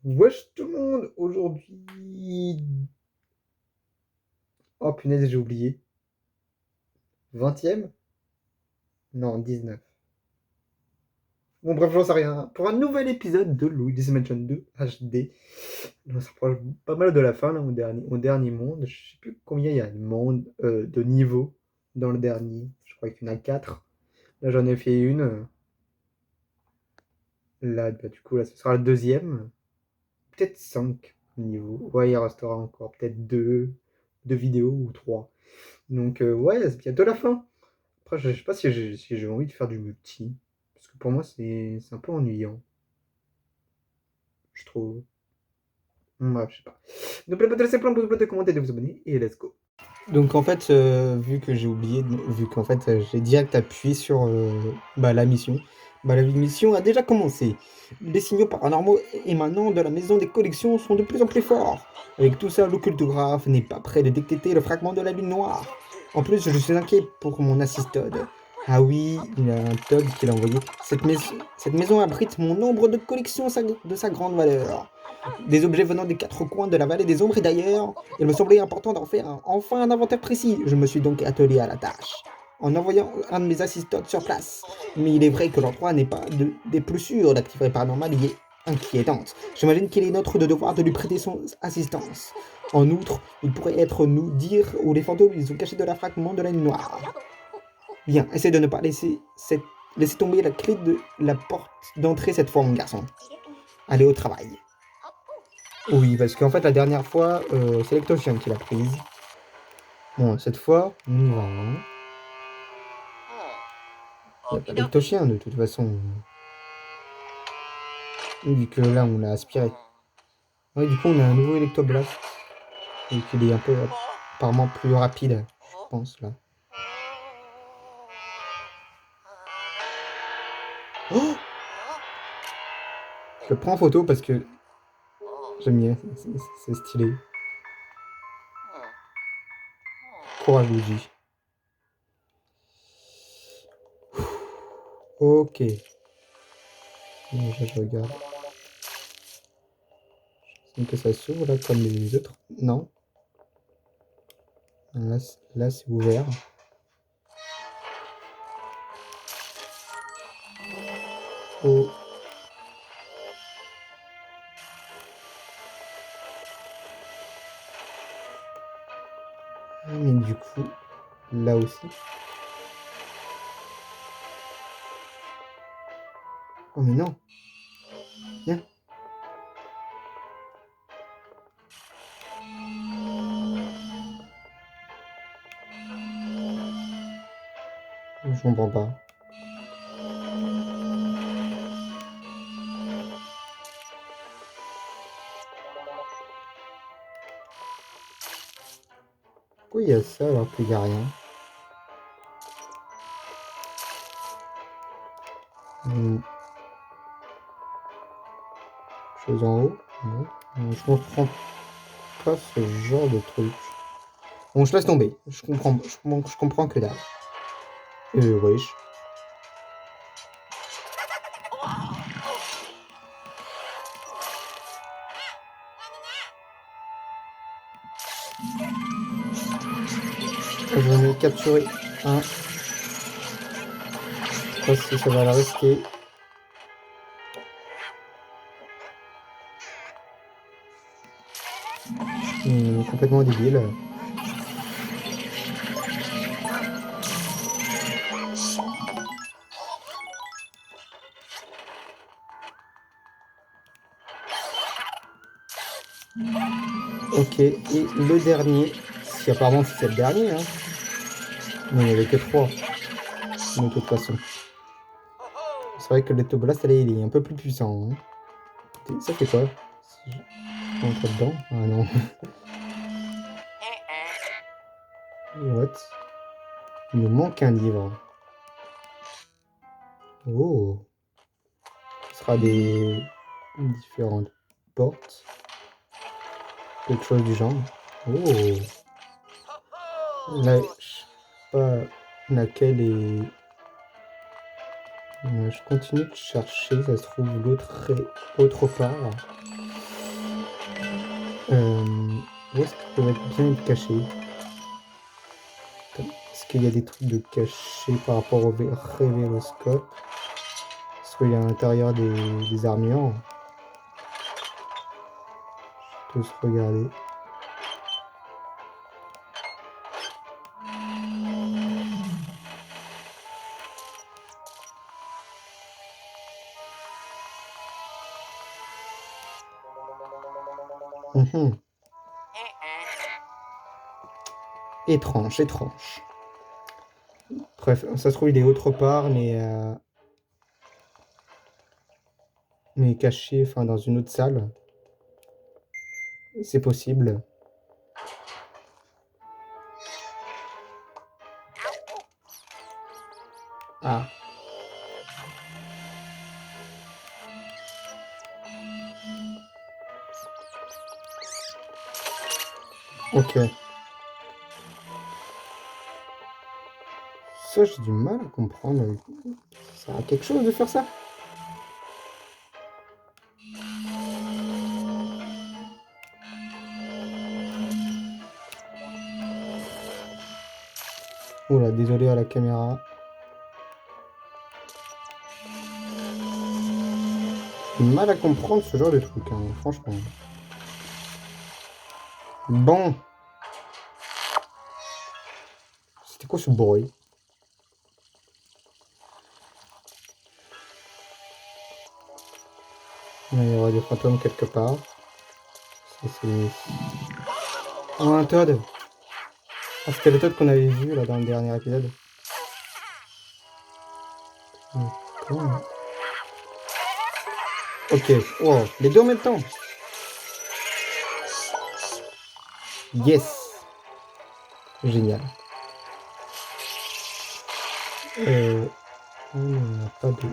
Wesh tout le monde, aujourd'hui... Oh punaise, j'ai oublié. 20e. Non, 19. Bon bref, j'en sais rien. Pour un nouvel épisode de Luigi's Mansion 2 HD. On s'approche pas mal de la fin, là, au dernier monde. Je sais plus combien il y a de monde, de niveaux dans le dernier. Je crois qu'il y en a 4. Là, j'en ai fait une. Là, bah, du coup, là, ce sera le deuxième. Peut-être 5 niveaux. Ouais, il restera encore peut-être 2 vidéos ou 3. Donc, ouais, c'est bientôt la fin. Après, je sais pas si j'ai envie de faire du multi. Parce que pour moi, c'est un peu ennuyant, je trouve. Ouais, je sais pas. N'oubliez pas de laisser plein de pouces bleus, de commenter, de vous abonner. Et let's go. Donc en fait, vu que j'ai oublié, vu qu'en fait j'ai direct appuyé sur la mission, la mission a déjà commencé. Les signaux paranormaux émanant de la maison des collections sont de plus en plus forts. Avec tout ça, l'occultographe n'est pas prêt de détecter le fragment de la lune noire. En plus, je suis inquiet pour mon assistode. Ah oui, il y a un Todd qui l'a envoyé. Cette maison abrite mon nombre de collections de sa grande valeur. Des objets venant des quatre coins de la vallée des ombres et d'ailleurs, il me semblait important d'en faire enfin un inventaire précis. Je me suis donc attelé à la tâche, en envoyant un de mes assistants sur place. Mais il est vrai que l'endroit n'est pas des plus sûrs d'activité paranormale et inquiétante. J'imagine qu'il est notre devoir de lui prêter son assistance. En outre, il pourrait être nous dire où les fantômes ils ont caché de la fragment de la nuit noire. Bien, essaie de ne pas laisser tomber la clé de la porte d'entrée cette fois, mon garçon. Allez au travail. Oui, parce qu'en fait, la dernière fois, c'est Lectochien qui l'a prise. Bon, cette fois, on y va. Hein. Il n'y a pas Lectochien de toute façon. Vu que là, on l'a aspiré. Ouais, du coup, on a un nouveau Electoblast. Et qu'il est un peu apparemment plus rapide, je pense, là. Oh, je le prends en photo parce que j'aime bien, c'est stylé. Courage, Luigi. Ok. Je regarde. Donc que ça s'ouvre là comme les autres. Non. Là c'est ouvert. Oh. Mais du coup, là aussi. Oh mais non. Viens. Je comprends pas. Pourquoi il y a ça alors qu'il n'y a rien? Chose en haut? Non. Je comprends pas ce genre de truc. Bon, je laisse tomber. Je comprends que dalle. Wesh. J'en ai capturé un. Je sais pas si ça va le rester. Complètement débile. Ok, et le dernier. Si apparemment c'est le dernier, hein. Mais il n'y avait que 3. De toute façon. C'est vrai que le Blast, allez, il est un peu plus puissant. Hein. Ça fait quoi? Si je rentre dedans? Ah non. What? Il nous manque un livre. Oh. Ce sera des différentes portes. Quelque chose du genre. Oh. Là, je sais pas laquelle est... Je continue de chercher, ça se trouve l'autre est autre part. Où est-ce qu'ils peuvent être bien cachés? Est-ce qu'il y a des trucs de cachés par rapport au révéroscope? Est-ce qu'il y a à l'intérieur des armures? Je te laisse regarder. Mhm. Étrange, étrange. Bref, ça se trouve, il est autre part, mais caché, enfin, dans une autre salle. C'est possible. Ah, ok. Ça, j'ai du mal à comprendre. Ça a quelque chose de faire ça? Oula, désolé à la caméra. J'ai du mal à comprendre ce genre de truc, hein, franchement. Bon. C'était quoi ce bruit? Il y aura des fantômes quelque part. Ça, c'est... Oh, un Toad! Ah, c'était le Toad qu'on avait vu là dans le dernier épisode. D'accord. Ok, wow, les deux en même temps. Yes! Génial. On n'a pas de...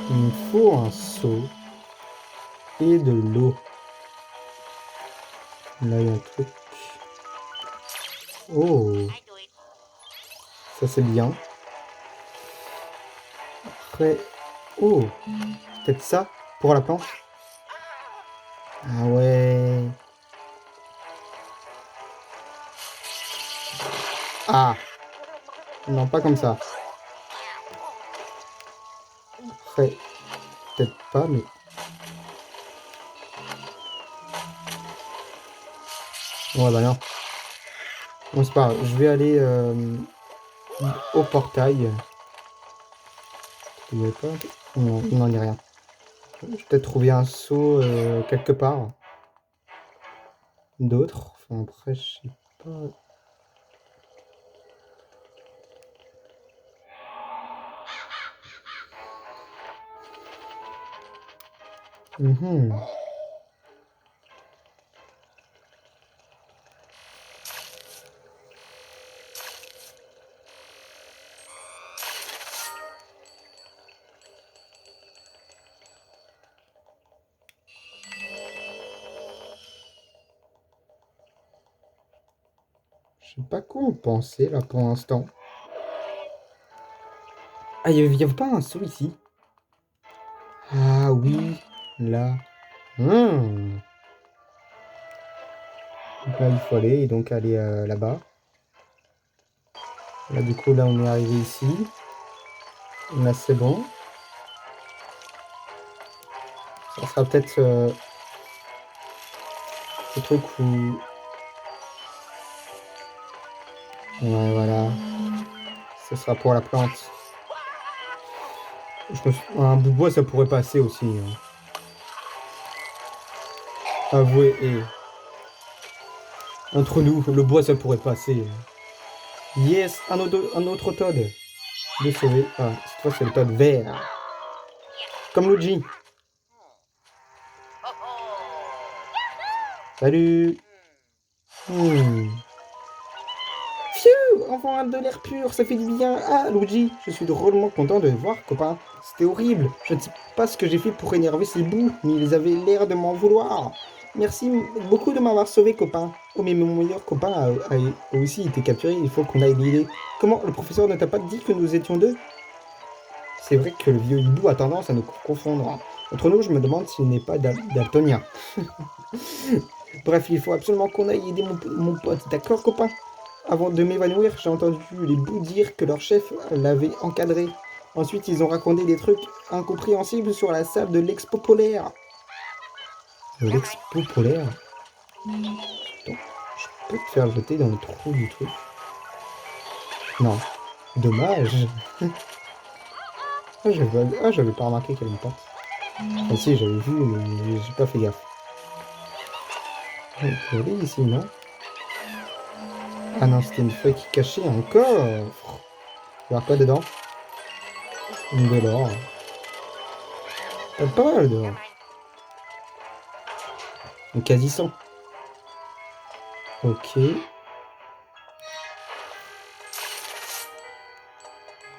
Il me faut un seau et de l'eau. Là, il y a un truc. Oh, ça c'est bien. Après... Oh, peut-être ça pour la planche? Ah ouais. Ah, non, pas comme ça. Après, peut-être pas, mais... Ouais, bah non. Bon, c'est pas grave. Je vais aller au portail. Il n'y a pas... Non, il n'en est rien. Je vais peut-être trouver un seau quelque part. D'autres. Enfin, après, je sais pas... Mhm. Je sais pas quoi en penser là pour l'instant. Ah, il n'y avait pas un seau ici? Ah oui, là. Hmm. Donc là, il faut aller et donc aller là-bas. Là, du coup, là, on est arrivé ici. Là, c'est bon. Ça sera peut-être le truc où... Ouais, voilà. Ce sera pour la plante. Un bout de bois, ça pourrait passer aussi, hein. Avouez, et entre nous, le bois, ça pourrait passer. Yes, un autre Toad. De sauver. Ah, cette fois, c'est le Toad vert. Comme Luigi. Salut. Hmm. Phew. enfin de l'air pur, ça fait du bien. Ah, Luigi, je suis drôlement content de te voir, copain. C'était horrible. Je ne sais pas ce que j'ai fait pour énerver ces bouts, mais ils avaient l'air de m'en vouloir. Merci beaucoup de m'avoir sauvé, copain. Oh, mais mon meilleur copain a aussi été capturé, il faut qu'on aille l'aider. Comment, le professeur ne t'a pas dit que nous étions deux? C'est vrai que le vieux hibou a tendance à nous confondre. Entre nous, je me demande s'il n'est pas daltonien. Bref, il faut absolument qu'on aille aider mon pote, d'accord, copain? Avant de m'évanouir, j'ai entendu les bouts dire que leur chef l'avait encadré. Ensuite, ils ont raconté des trucs incompréhensibles sur la sable de l'expo polaire. De l'expo polaire? Donc, je peux te faire jeter dans le trou du truc. Non. Dommage. J'avais pas remarqué qu'il y avait une porte. Ah si, j'avais vu, mais j'ai pas fait gaffe. On peut aller ici, non? Ah non, c'était une feuille qui cachait un coffre. Il y a quoi dedans? De l'or. Pas mal d'or. Donc quasi 100. Ok.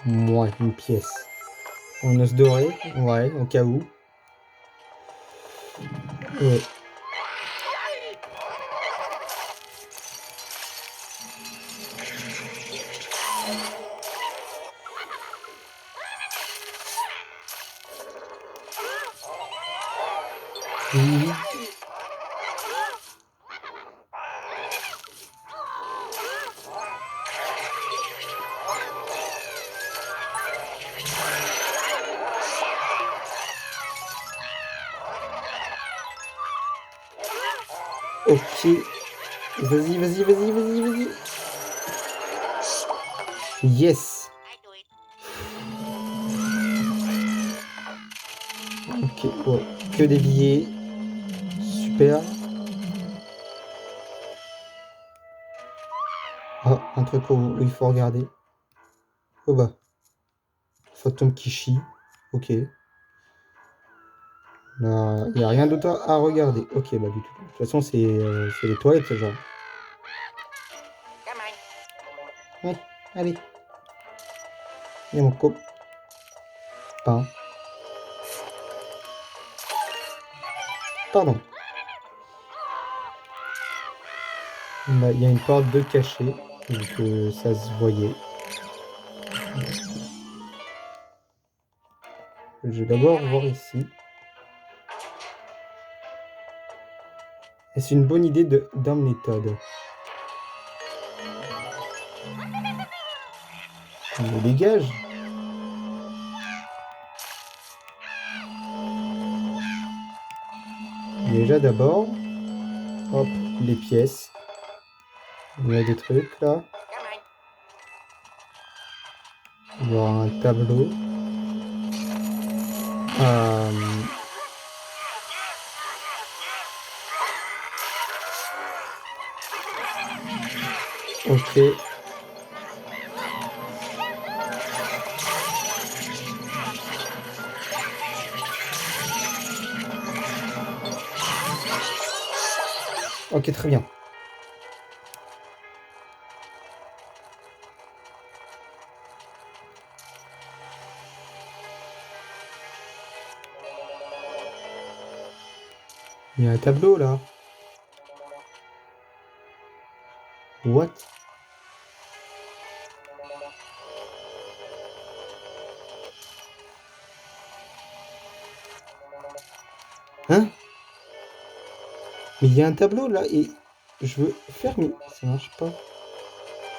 Ouais, une pièce. Un os doré. Ouais, au cas où. Ouais. Oui. Ok. Vas-y, vas-y, vas-y, vas-y, vas-y. Yes. Ok, ouais. Que des billets. Super. Ah, un truc où il faut regarder. Oh bah. Fantôme qui chie. Ok. Là, il n'y a rien d'autre à regarder. Ok, bah du tout. De toute façon, c'est les toilettes, ce genre. Ouais, allez. Il y a mon copain. Pardon. Là, il y a une porte de cachet. Donc ça se voyait. Je vais d'abord voir ici. Est-ce une bonne idée d'emmener Todd? On le dégage. Déjà d'abord, hop, les pièces. Il y a des trucs là. Il y aura un tableau. Ok. Ok, très bien. Il y a un tableau là. What? Hein? Mais il y a un tableau là et je veux faire mais ça marche pas.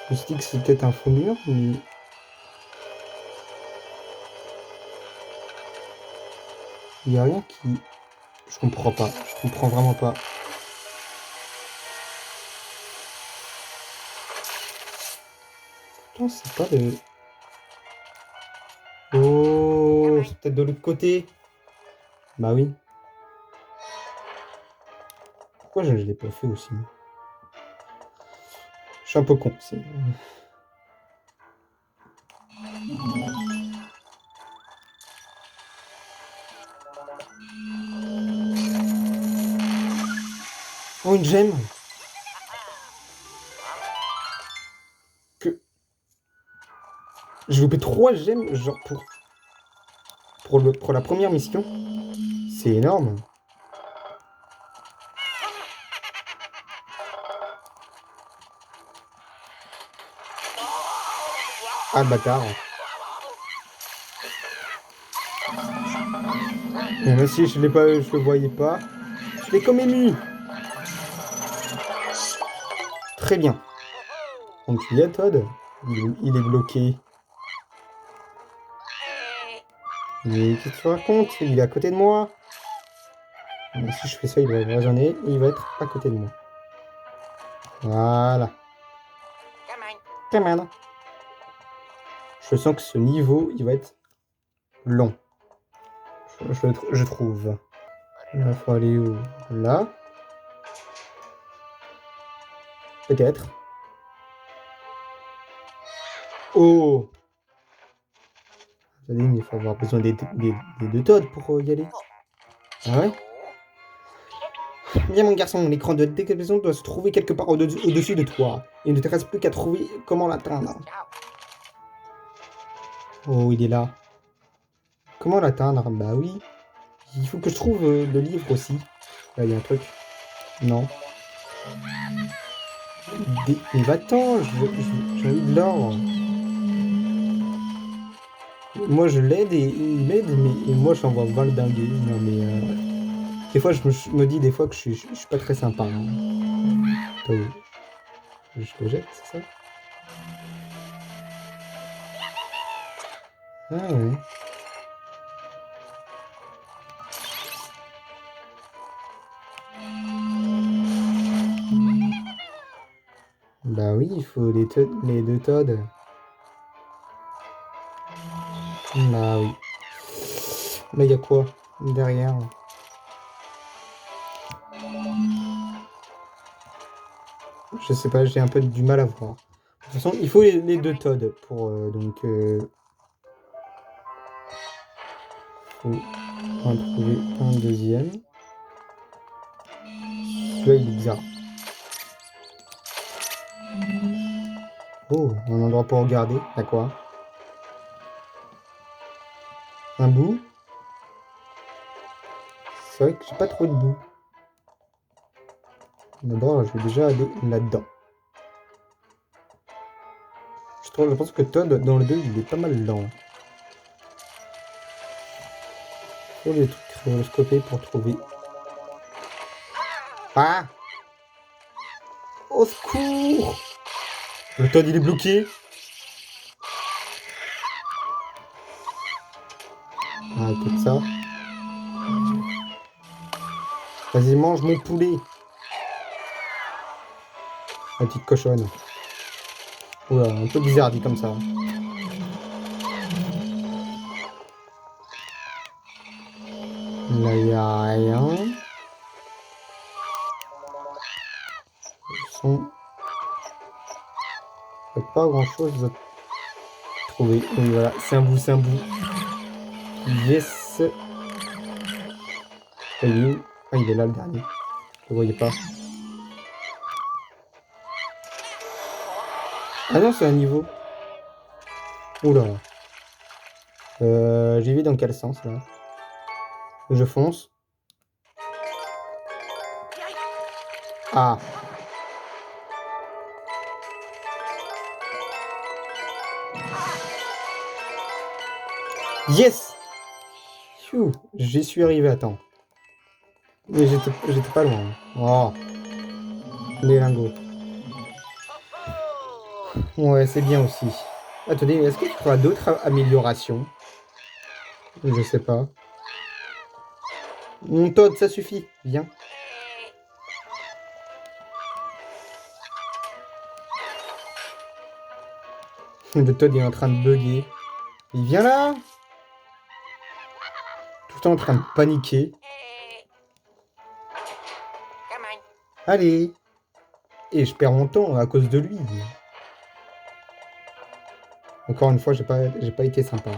Je me suis dit que c'était peut-être un faux mur, mais il y a rien qui. Je comprends pas. Je comprends vraiment pas. Pourtant, c'est pas le. Oh, c'est peut-être de l'autre côté. Bah oui. Pourquoi je l'ai pas fait aussi? Je suis un peu con. Oh, une gemme. Que. J'ai loupé 3 gemmes, genre pour la première mission. C'est énorme. Ah, le bâtard. Bon, même si je le voyais pas, je l'ai comme ému. Très bien. Donc tu y es, Todd. Il est bloqué. Mais qu'est-ce que tu racontes? Il est à côté de moi. Mais si je fais ça, il va raisonner et il va être à côté de moi. Voilà. Come on. Je sens que ce niveau, il va être long. Je trouve. Il faut aller où? Là. Peut-être. Oh! Vous allez, mais il faut avoir besoin des deux Todd pour y aller. Ah ouais? Bien mon garçon, l'écran de décapsulation doit se trouver quelque part au-dessus de toi. Il ne te reste plus qu'à trouver comment l'atteindre. Oh, il est là. Comment l'atteindre? Bah oui. Il faut que je trouve le livre aussi. Là, il y a un truc. Non. Mais va-t'en, j'ai envie de l'or. Moi, je l'aide et il m'aide, mais et moi, je l'envoie valdinguer. Non, mais des fois, je me dis des fois que je suis pas très sympa. Hein. Attends, je le jette, c'est ça? Ah ouais. Bah oui, il faut les deux Todd. Bah oui. Là, il y a quoi derrière? Je sais pas, j'ai un peu du mal à voir. De toute façon, il faut les deux Todd pour donc faut en trouver un deuxième. Celui-là, il est bizarre. Oh, un endroit pour regarder. Y'a quoi? Un bout? C'est vrai que j'ai pas trouvé de bout. D'abord, je vais déjà aller là-dedans. Je pense que Todd, dans le 2, il est pas mal lent. Faut les trucs réloscopés pour trouver. Ah! Au secours! Le Todd, il est bloqué. Ah, peut-être ça. Vas-y, mange mon poulet. La petite cochonne. Oula, un peu bizarre dit comme ça. Là, il n'y a rien. Pas grand chose à trouver. Oui, voilà, c'est un bout, c'est un bout. Yes. Il est où? Ah, il est là le dernier. Je le voyais pas. Ah non, c'est un niveau. Oula. J'y vais dans quel sens là? Je fonce. Ah. Yes! Phew, j'y suis arrivé à temps. Mais j'étais pas loin. Oh. Les lingots. Ouais, c'est bien aussi. Attendez, est-ce que tu auras d'autres améliorations? Je sais pas. Mon Todd, ça suffit. Viens. Le Todd est en train de bugger. Il vient là. Tout le temps en train de paniquer. Allez. Et je perds mon temps à cause de lui. Encore une fois, j'ai pas été sympa.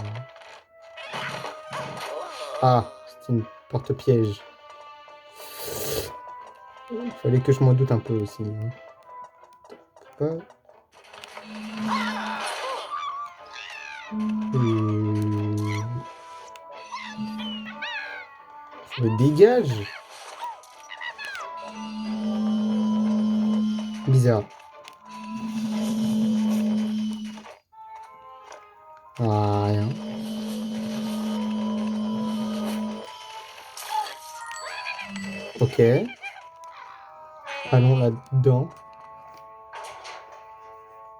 Ah, c'est une porte-piège. Il fallait que je m'en doute un peu aussi. Pas... Je me dégage. Bizarre. Ah, rien. Ok. Allons là-dedans.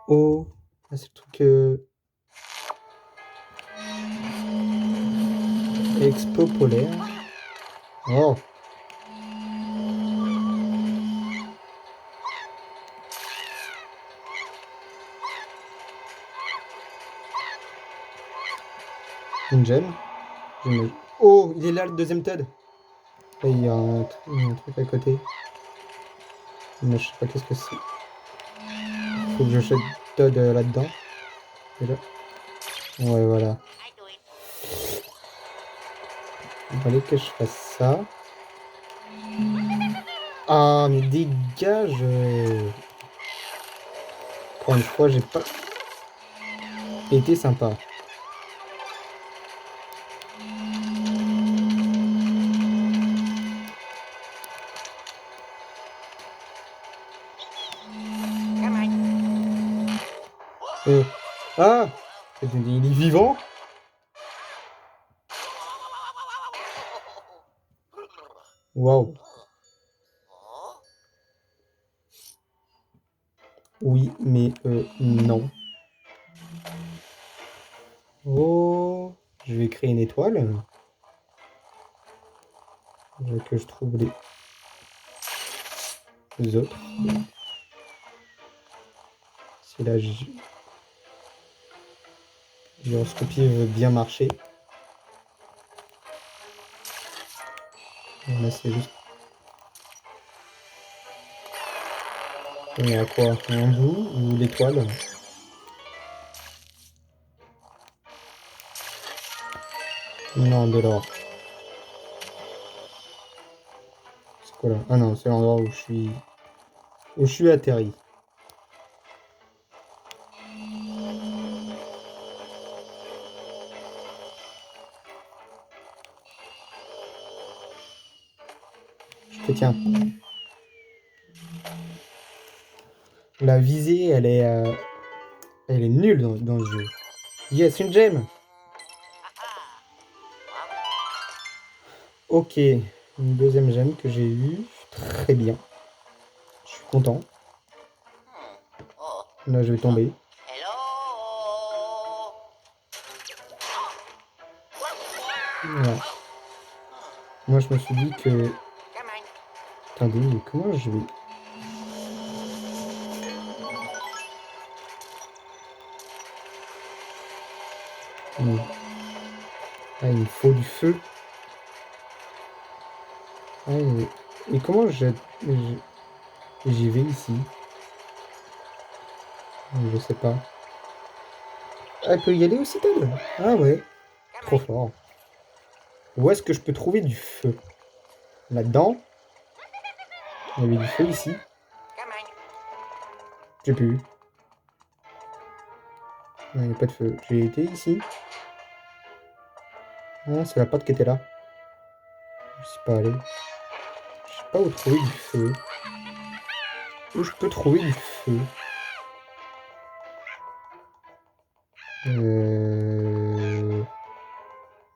Oh. Ah, c'est le truc... Expo polaire. Oh. Une gemme. Oh, il est là le deuxième Toad. Là, il y a un truc à côté. Mais je sais pas qu'est-ce que c'est. Faut que je jette Toad là-dedans. Déjà. Ouais, voilà. Il fallait que je fasse ça. Ah, mais dégage. Pour une fois, j'ai pas été sympa. Ah, il est vivant. Waouh. Oui, mais non. Oh, je vais créer une étoile. Que je trouve les autres. Si la gyroscopie veut bien marcher. Là, c'est juste. Il y a quoi? Un bout ou l'étoile? Non, de l'or. C'est quoi là? Ah non, c'est l'endroit où je suis atterri. Je te tiens. La visée, elle est nulle dans ce jeu. Yes, une gemme. Ok, une deuxième gemme que j'ai eue. Très bien. Je suis content. Là, je vais tomber. Voilà. Moi, je me suis dit que... Attendez, mais comment je vais... Ah, il me faut du feu. Ah, et comment j'y vais ici? Je sais pas. Ah, elle peut y aller aussi, Todd? Ah ouais, trop fort. Où est-ce que je peux trouver du feu? Là-dedans? Il y avait du feu ici. J'ai plus. Il n'y a pas de feu. J'ai été ici. Ah, c'est la patte qui était là. Je suis pas allé. Je sais pas où trouver du feu. Où je peux trouver du feu?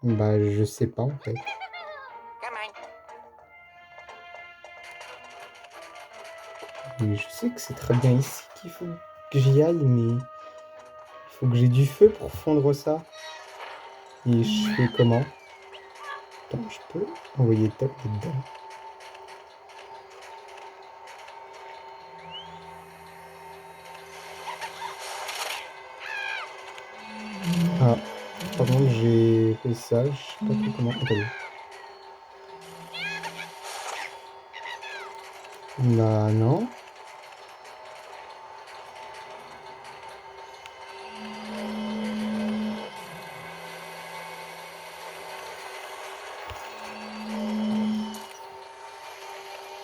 Bah, je sais pas en fait. Et je sais que c'est très bien ici qu'il faut que j'y aille, mais il faut que j'ai du feu pour fondre ça. Et je fais comment? Attends, je peux envoyer top dedans. Ah, par contre, j'ai fait ça, je sais pas trop comment. Attendez. Bah, non.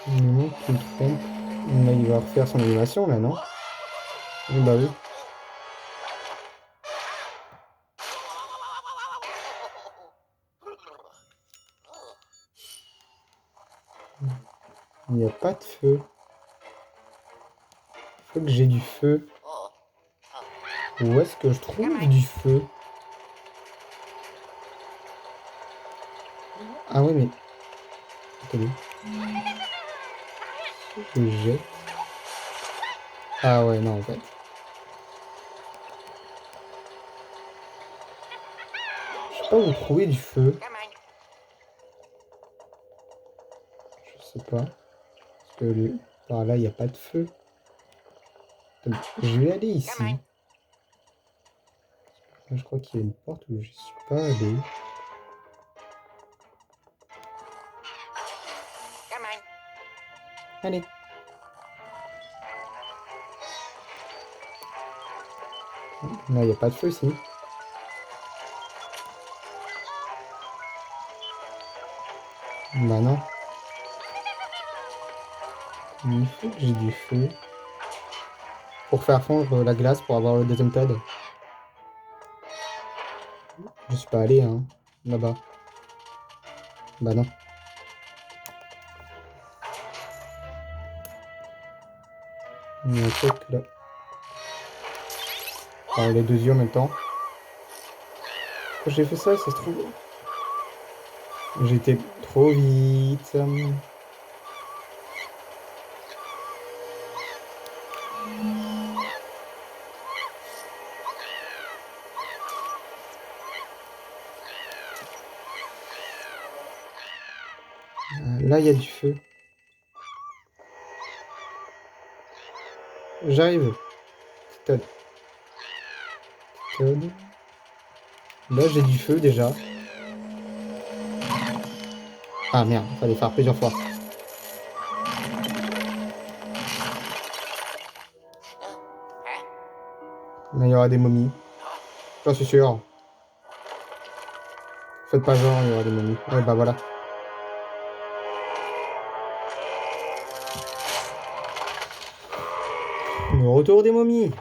Non, tu me trompes. Là, il va refaire son animation, là, non? Bah oui. Il n'y a pas de feu. Il faut que j'ai du feu. Où est-ce que je trouve du feu? Ah ouais, mais... Attendez. Je jette. Ah ouais, non, en fait. Je sais pas où trouver du feu. Je sais pas. Parce que par là, il n'y a pas de feu. Attendez, je vais aller ici. Là, je crois qu'il y a une porte où je suis pas allé. Allez. Là, il n'y a pas de feu ici. Bah non. Il faut que j'ai du feu. Pour faire fondre la glace pour avoir le deuxième pad. Je suis pas allé, hein. Là-bas. Bah non. Il y a un truc là. Ah, les deux yeux en même temps. Quand j'ai fait ça, ça se trouve. J'étais trop vite. Là, il y a du feu. J'arrive. Todd. Todd. Là, j'ai du feu déjà. Ah merde, fallait faire plusieurs fois. Là, il y aura des momies. J'en suis sûr. Faites pas genre, il y aura des momies. Ouais, bah voilà. Le retour des momies.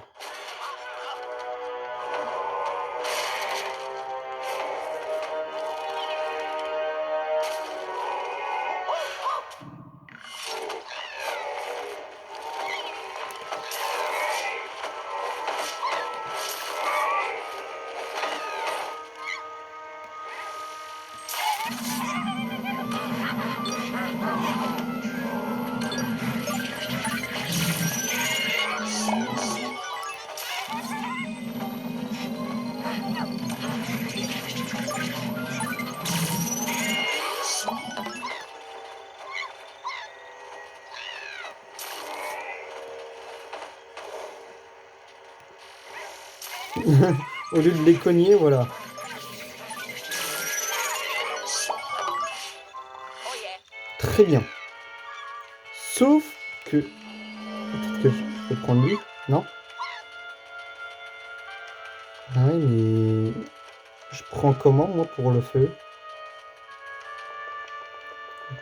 Au lieu de les cogner, voilà. Très bien. Sauf que... Peut-être que je peux prendre lui, non? Ah oui, mais... Je prends comment, moi, pour le feu?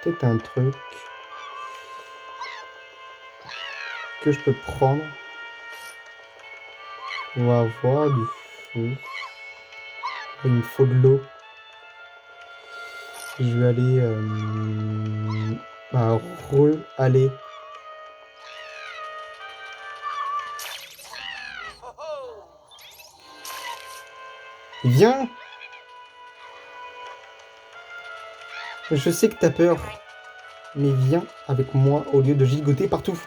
Peut-être un truc... que je peux prendre pour avoir du feu. Il me faut de l'eau. Je vais aller... aller. Viens! Je sais que t'as peur, mais viens avec moi au lieu de gigoter partout.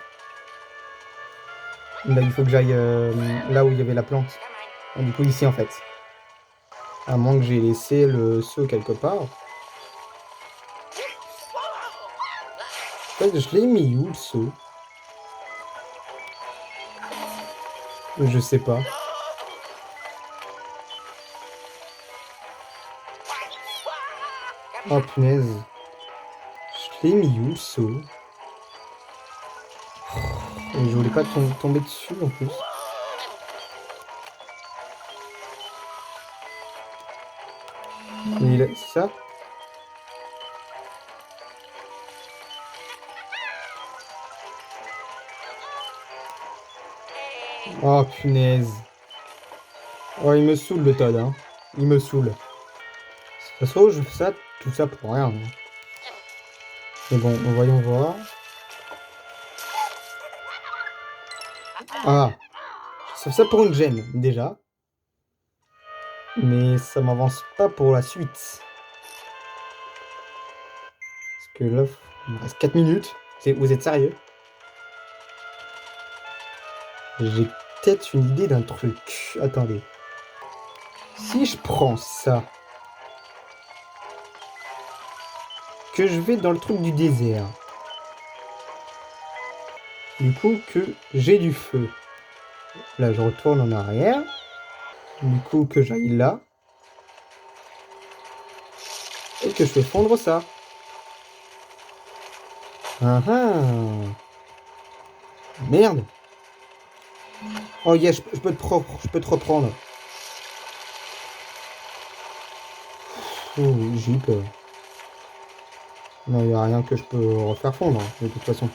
Là, il faut que j'aille là où il y avait la plante. Et du coup, ici, en fait. À moins que j'ai laissé le seau quelque part. En fait, je l'ai mis où, le seau? Je sais pas. Oh, punaise. Je l'ai mis où, le seau? Et je voulais pas tomber dessus, en plus. C'est ça? Oh, punaise. Oh, il me saoule, le Todd, hein. Il me saoule. Ça se trouve, je fais ça, tout ça pour rien. Hein. Mais bon, voyons voir. Ah, c'est ça pour une gemme, déjà. Mais ça m'avance pas pour la suite. Parce que là, il me reste 4 minutes. Vous êtes sérieux? J'ai peut-être une idée d'un truc. Attendez. Si je prends ça, que je vais dans le truc du désert, du coup que j'ai du feu. Là, je retourne en arrière. Du coup que j'aille là. Et que je fais fondre ça. Ah ah. Merde. Oh yeah, je peux te reprendre. Oh, j'ai eu peur. Non, il n'y a rien que je peux refaire fondre, hein, de toute façon.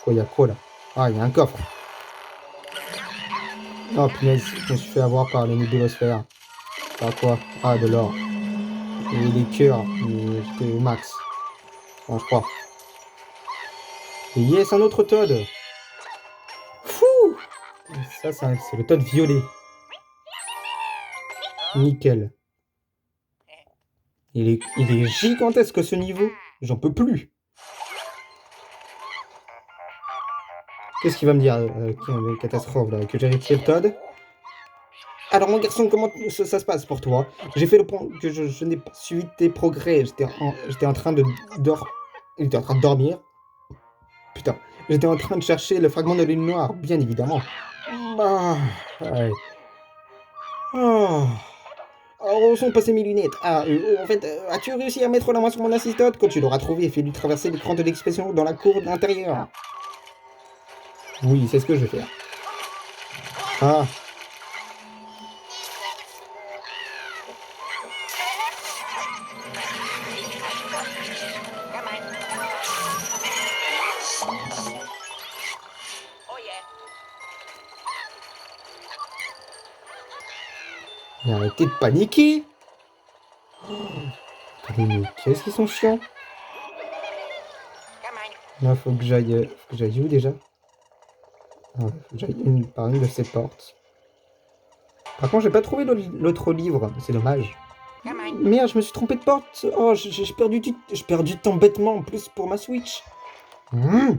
Quoi, il y a quoi là? Ah, il y a un coffre. Oh punaise, je me suis fait avoir par les nébulosphères. Par quoi? Ah, de l'or. Et des cœurs. Et j'étais au max. Enfin, je crois. Et yes, un autre Toad. Fouh! Ça, c'est le Toad violet. Nickel. Il est gigantesque ce niveau. J'en peux plus. Qu'est-ce qu'il va me dire, catastrophe, là, que j'ai réussi le Toad? Alors, mon garçon, comment ça se passe pour toi? J'ai fait le point que je n'ai pas suivi tes progrès. J'étais en train de il était en train de dormir. Putain, j'étais en train de chercher le fragment de lune noire, bien évidemment. Ah, ouais. Ah. Alors, où sont passées mes lunettes? Ah, en fait, as-tu réussi à mettre la main sur mon assistote? Quand tu l'auras trouvé, fais-lui traverser l'écran de l'expression dans la cour intérieure. Oui, c'est ce que je vais faire. Ah, mais arrêtez de paniquer! Attendez, mais qu'est-ce qu'ils sont chiants? Là, faut que j'aille où déjà? Ah, faut que j'aille une par une de ces portes. Par contre, j'ai pas trouvé l'autre livre, c'est dommage. Merde, je me suis trompé de porte. Oh, j'ai perdu de temps bêtement en plus pour ma Switch. Ah,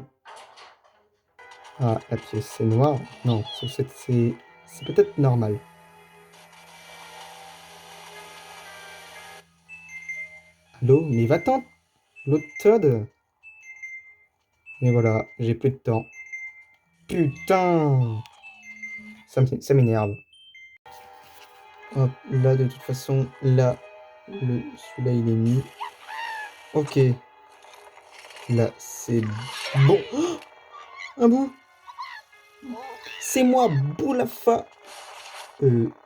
la pièce, c'est noir. Non, c'est peut-être normal. Allô, mais va-t'en, l'autre Toad. Et voilà, j'ai plus de temps. Putain! Ça m'énerve. Hop, là, de toute façon, là, celui-là, il est mis. Ok. Là, c'est bon. Oh, un bout! C'est moi, Boulafa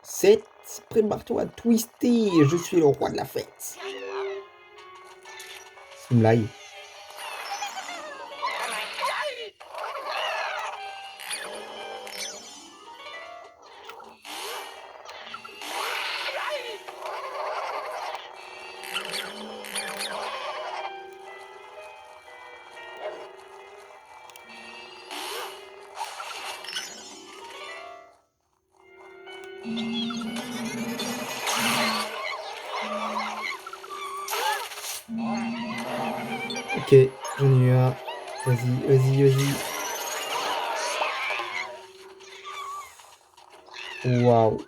7. Prépare-toi à twister, je suis le roi de la fête. Smiley. Ok, j'en ai eu un. Vas-y, vas-y, vas-y. Waouh.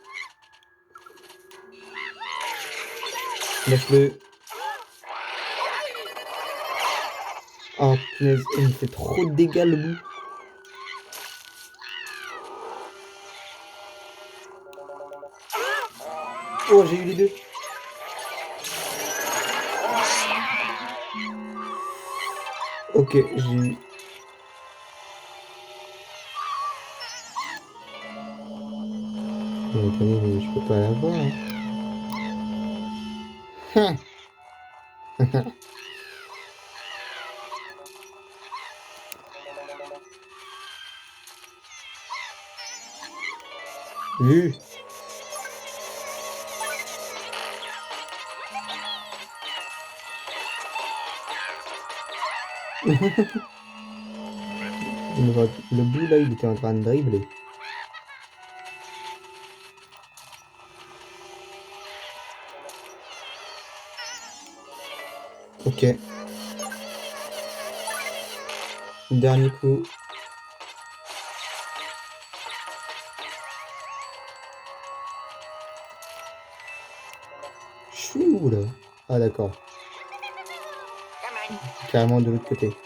Laisse-le. Oh, punaise, il me fait trop de dégâts le bout. Oh, j'ai eu les deux. Ok, j'ai eu. Mais attendez, mais je peux pas l'avoir. Hein. Vu. Le bout là, il était en train de dribbler. Ok. Dernier coup. Je suis où là? Ah d'accord. Carrément de l'autre côté.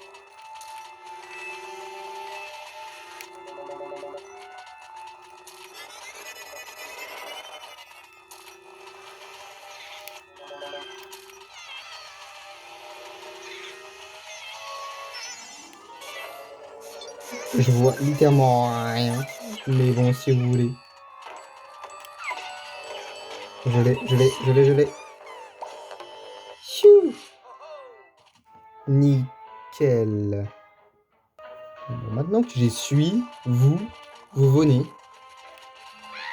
Je vois littéralement rien. Mais bon, si vous voulez. Je l'ai. Chou! Nickel. Bon, maintenant que j'y suis, vous venez.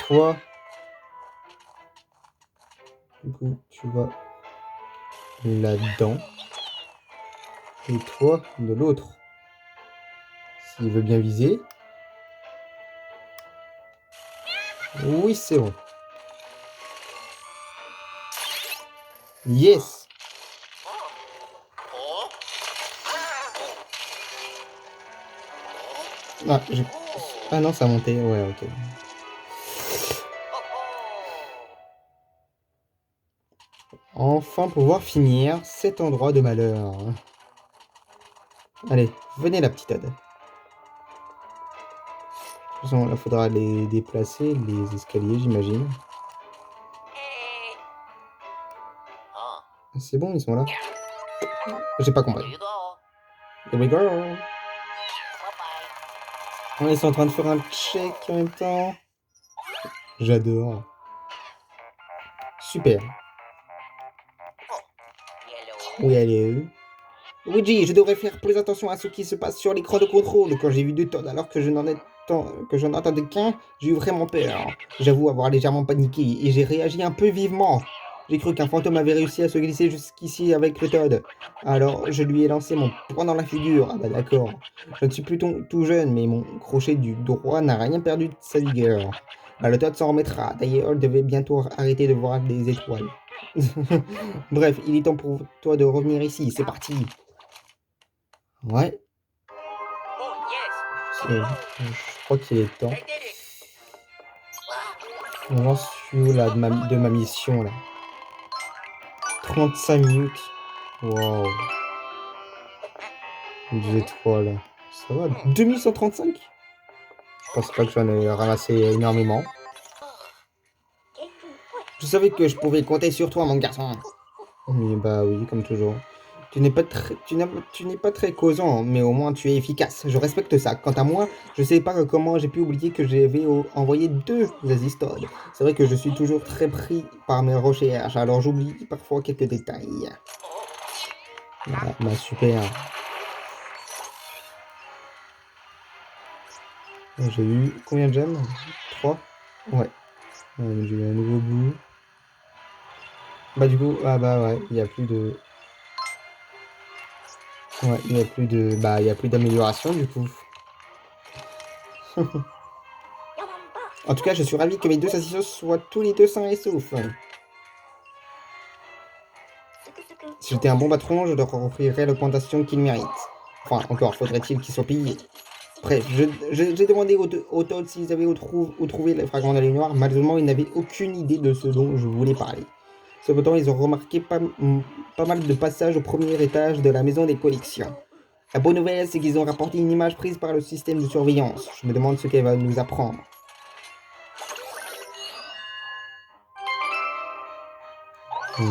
Toi, du coup, tu vas là-dedans. Et toi, de l'autre. S'il veut bien viser. Oui, c'est bon. Yes! Ah, ah non, ça a monté. Ouais, ok. Enfin pouvoir finir cet endroit de malheur. Allez, venez la petite Ade. De toute façon, là, faudra les déplacer, les escaliers, j'imagine. C'est bon, ils sont là. J'ai pas compris. Here we go. Oh, ils sont en train de faire un check en même temps. J'adore. Super. Oui, allez. Luigi, je devrais faire plus attention à ce qui se passe sur l'écran de contrôle. Quand j'ai vu deux Todd alors que je n'en attendais qu'un, j'ai eu vraiment peur. J'avoue avoir légèrement paniqué et j'ai réagi un peu vivement. J'ai cru qu'un fantôme avait réussi à se glisser jusqu'ici avec le Todd. Alors je lui ai lancé mon poing dans la figure. Ah bah d'accord. Je ne suis plus tout jeune, mais mon crochet du droit n'a rien perdu de sa vigueur. Bah, le Todd s'en remettra. D'ailleurs, il devait bientôt arrêter de voir des étoiles. Bref, il est temps pour toi de revenir ici. C'est parti. Ouais. Je crois qu'il est temps. J'en suis où là de ma mission là? 35 minutes. Waouh. Des étoiles. Ça va? 2135? Je pense pas que j'en ai ramassé énormément. Je savais que je pouvais compter sur toi, mon garçon. Oui, bah oui, comme toujours. Tu n'es pas très causant, mais au moins tu es efficace. Je respecte ça. Quant à moi, je sais pas comment j'ai pu oublier que j'avais envoyé 2 Azistodes. C'est vrai que je suis toujours très pris par mes recherches, alors j'oublie parfois quelques détails. Bah super. J'ai eu combien de gemmes? 3? Ouais. J'ai eu un nouveau bout. Bah du coup, ah bah ouais, il n'y a plus de... Ouais, il n'y a plus de... Bah, il n'y a plus d'amélioration du coup. En tout cas, je suis ravi que mes 2 assistants soient tous les deux sains et saufs. Si j'étais un bon patron, je leur offrirais l'augmentation qu'ils méritent. Enfin, encore faudrait-il qu'ils soient payés. Bref, j'ai demandé aux Todd s'ils avaient où trouvé les fragments de la noire. Malheureusement, ils n'avaient aucune idée de ce dont je voulais parler. Cependant, ils ont remarqué pas mal de passages au premier étage de la maison des collections. La bonne nouvelle, c'est qu'ils ont rapporté une image prise par le système de surveillance. Je me demande ce qu'elle va nous apprendre.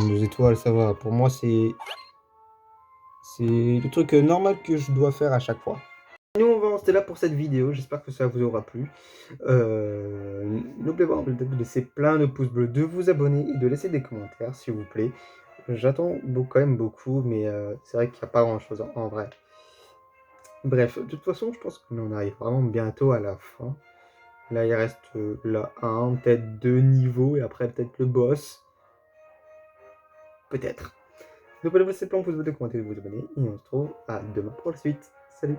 Les étoiles, ça va. Pour moi, c'est le truc normal que je dois faire à chaque fois. Nous, on va en rester là pour cette vidéo. J'espère que ça vous aura plu. N'oubliez pas de laisser plein de pouces bleus, de vous abonner et de laisser des commentaires, s'il vous plaît. J'attends quand même beaucoup, mais c'est vrai qu'il n'y a pas grand-chose en vrai. Bref, de toute façon, je pense qu'on arrive vraiment bientôt à la fin. Là, il reste là 1, peut-être 2 niveaux, et après peut-être le boss. Peut-être. N'oubliez pas de laisser plein de pouces bleus, de commenter, de vous abonner, et on se retrouve à demain pour la suite. Salut!